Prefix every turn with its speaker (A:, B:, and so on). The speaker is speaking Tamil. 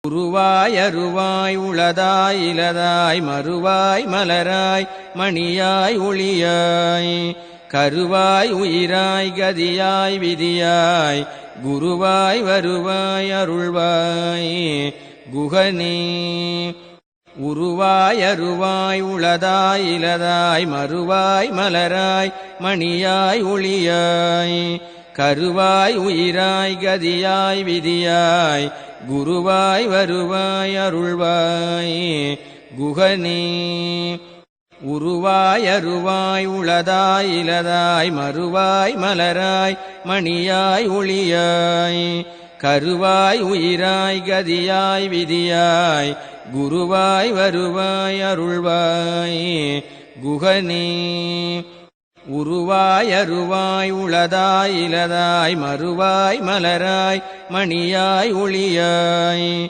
A: உருவாய் அருவாய் உளதாய் இலதாய் மறுவாய் மலராய் மணியாய் ஒளியாய் கருவாய் உயிராய் கதியாய் விதியாய் குருவாய் வருவாய் அருள்வாய் குகனே. உருவாய் அருவாய் உளதாய் இலதாய் மறுவாய் மலராய் மணியாய் ஒளியாய் கருவாய் உயிராய் கதியாய் விதியாய் குருவாய் வருவாய் அருள்வாய் குகனே. உருவாய் அருவாய் உளதாய் இலதாய் மறுவாய் மலராய் மணியாய் ஒளியாய் கருவாய் உயிராய் கதியாய் விதியாய் குருவாய் வருவாய் அருள்வாய் குகனே. உருவாய் அருவாய் உளதாய் இலதாய் மறுவாய் மலராய் மணியாய் ஒளியாய்